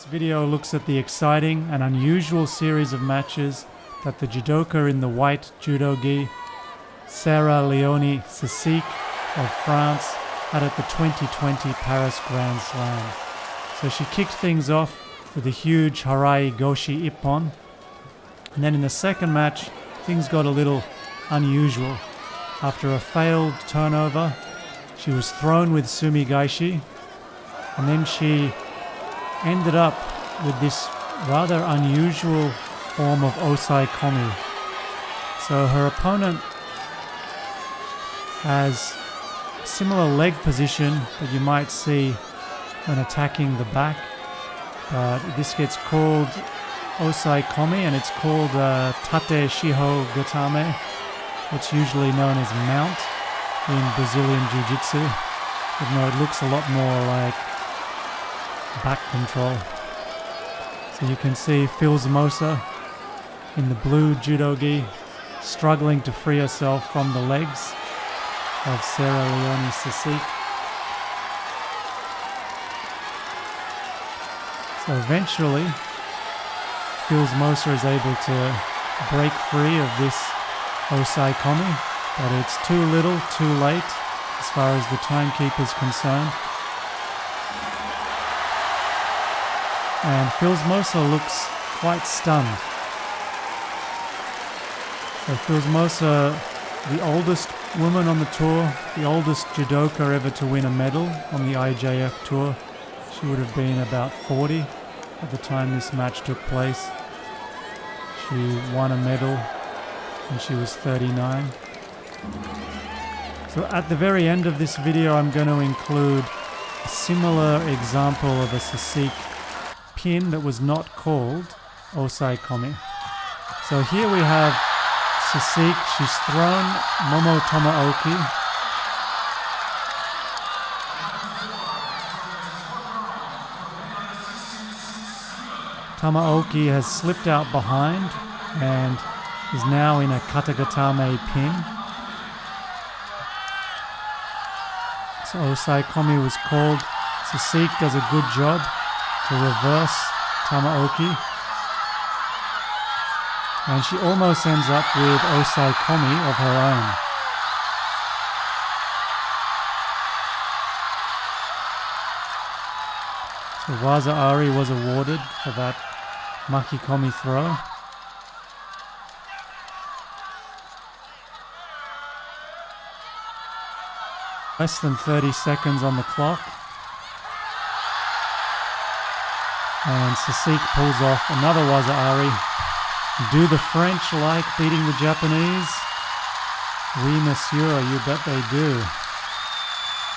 This video looks at the exciting and unusual series of matches that the judoka in the white judo gi, Sarah-Léonie Cysique of France, had at the 2020 Paris Grand Slam. So she kicked things off with a huge Harai Goshi Ippon, and then in the second match things got a little unusual. After a failed turnover, she was thrown with Sumigaishi, and then she ended up with this rather unusual form of Osai Komi. So her opponent has a similar leg position that you might see when attacking the back, but this gets called Osai Komi, and it's called Tate Shiho Gatame, what's usually known as mount in Brazilian Jiu-Jitsu, even though it looks a lot more like back control. So you can see Filzmoser in the blue judo gi struggling to free herself from the legs of Sarah-Léonie Cysique. So eventually Filzmoser is able to break free of this Osai Komi, but it's too little, too late as far as the timekeeper is concerned. And Filzmoser looks quite stunned. So Filzmoser, the oldest woman on the tour, the oldest judoka ever to win a medal on the IJF tour. She would have been about 40 at the time this match took place. She won a medal when she was 39. So at the very end of this video I'm going to include a similar example of a Cysique pin that was not called Osai Komi. So here we have Cysique. She's thrown Momo Tamaoki. Tamaoki has slipped out behind and is now in a katagatame pin. So Osai Komi was called. Cysique does a good job to reverse Tamaoki, and she almost ends up with Osai Komi of her own. So Waza Ari was awarded for that Maki Komi throw. Less than 30 seconds on the clock. And Cysique pulls off another Waza Ari. Do the French like beating the Japanese? Oui, monsieur, you bet they do.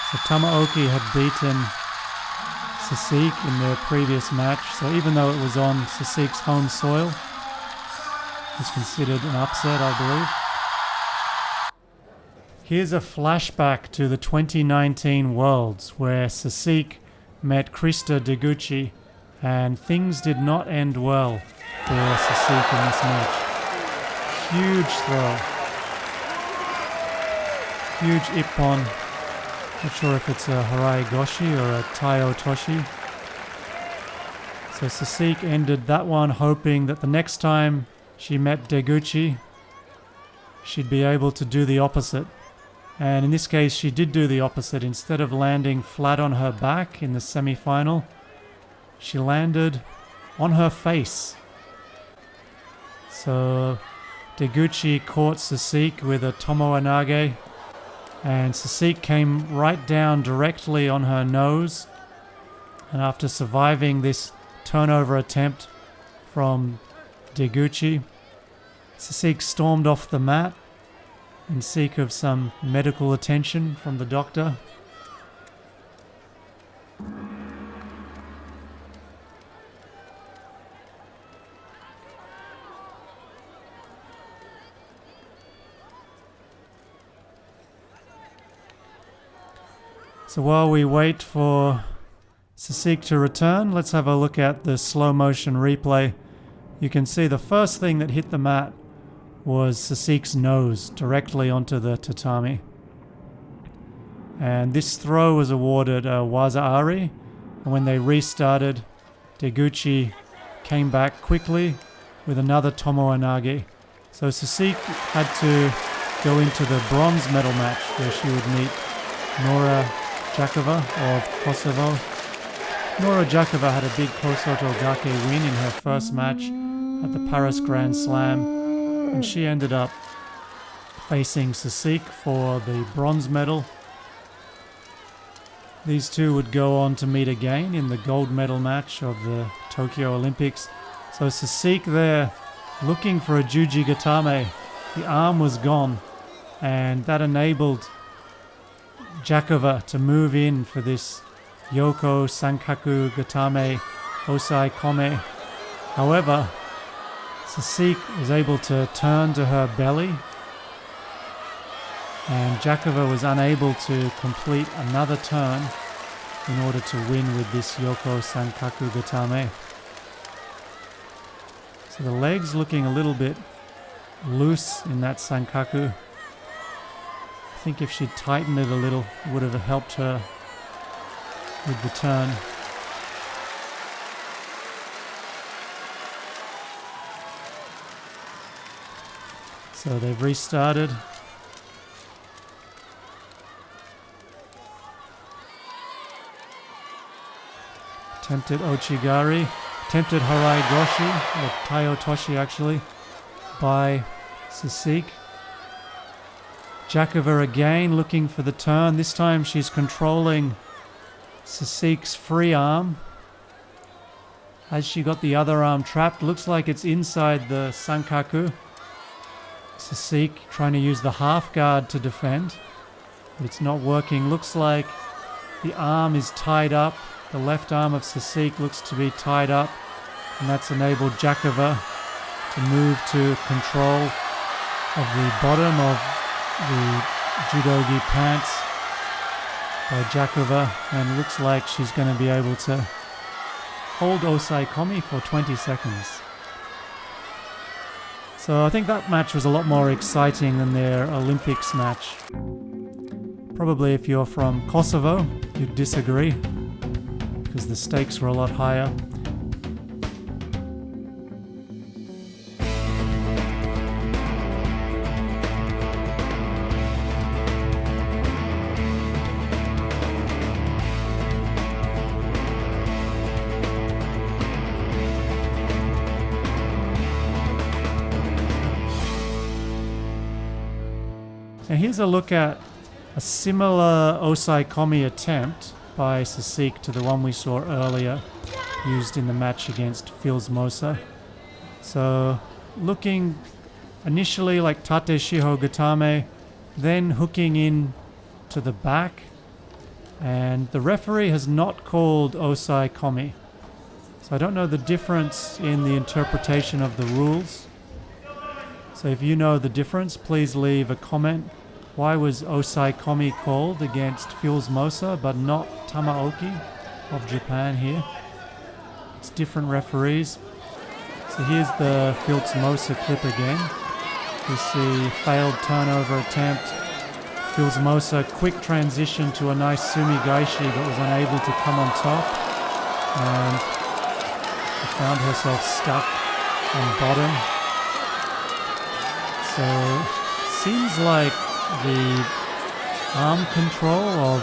So Tamaoki had beaten Cysique in their previous match, so even though it was on Cysique's home soil, it was considered an upset, I believe. Here's a flashback to the 2019 Worlds, where Cysique met Christa Deguchi, and things did not end well for Cysique in this match. Huge throw. Huge Ippon. Not sure if it's a Harai Goshi or a Taio Toshi. So Cysique ended that one hoping that the next time she met Deguchi, she'd be able to do the opposite. And in this case, she did do the opposite. Instead of landing flat on her back in the semi-final, she landed on her face. So Deguchi caught Cysique with a Tomoenage, and Cysique came right down directly on her nose. And after surviving this turnover attempt from Deguchi, Cysique stormed off the mat in seek of some medical attention from the doctor. So while we wait for Cysique to return, let's have a look at the slow motion replay. You can see the first thing that hit the mat was Cysique's nose directly onto the tatami. And this throw was awarded a Waza Ari, and when they restarted, Deguchi came back quickly with another Tomoenage. So Cysique had to go into the bronze medal match where she would meet Nora Gjakova of Kosovo. Nora Gjakova had a big Kosotogake win in her first match at the Paris Grand Slam, and she ended up facing Cysique for the bronze medal. These two would go on to meet again in the gold medal match of the Tokyo Olympics. So Cysique there looking for a Juji Gatame. The arm was gone, and that enabled Gjakova to move in for this Yoko Sankaku Gatame Osai Kome. However, Cysique was able to turn to her belly, and Gjakova was unable to complete another turn in order to win with this Yoko Sankaku Gatame. So the legs looking a little bit loose in that Sankaku. I think if she'd tightened it a little, it would have helped her with the turn. So they've restarted. Attempted Ochigari, attempted Harai Goshi, or Taio Toshi actually, by Cysique. Gjakova again looking for the turn. This time she's controlling Cysique's free arm. Has she got the other arm trapped? Looks like it's inside the Sankaku. Cysique trying to use the half guard to defend, but it's not working. Looks like the arm is tied up. The left arm of Cysique looks to be tied up, and that's enabled Gjakova to move to control of the bottom of the judogi pants by Gjakova, and looks like she's going to be able to hold Osai Komi for 20 seconds. So I think that match was a lot more exciting than their Olympics match. Probably if you're from Kosovo, you'd disagree, because the stakes were a lot higher. Now here's a look at a similar Osai Komi attempt by Cysique to the one we saw earlier, used in the match against Filzmoser. So looking initially like Tate Shiho Gatame, then hooking in to the back, and the referee has not called Osai Komi. So I don't know the difference in the interpretation of the rules. So if you know the difference, please leave a comment. Why was Osai Komi called against Filzmoser but not Tamaoki of Japan here? It's different referees. So here's the Filzmoser clip again. We see failed turnover attempt. Filzmoser quick transition to a nice sumigaishi but was unable to come on top, and found herself stuck on bottom. So seems like the arm control of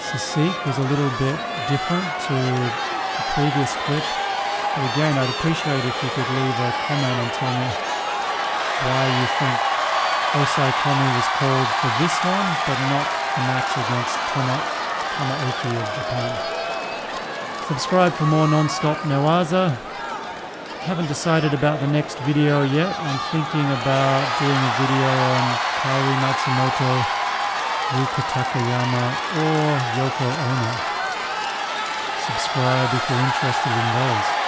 Cysique was a little bit different to the previous clip. But again, I'd appreciate if you could leave a comment and tell me why you think Osai Komi was called for this one, but not the match against Tamaoki of Japan. Subscribe for more non-stop Newaza. Haven't decided about the next video yet. I'm thinking about doing a video on Kaori Matsumoto, Yuka Takayama, or Yoko Ono. Subscribe if you're interested in those.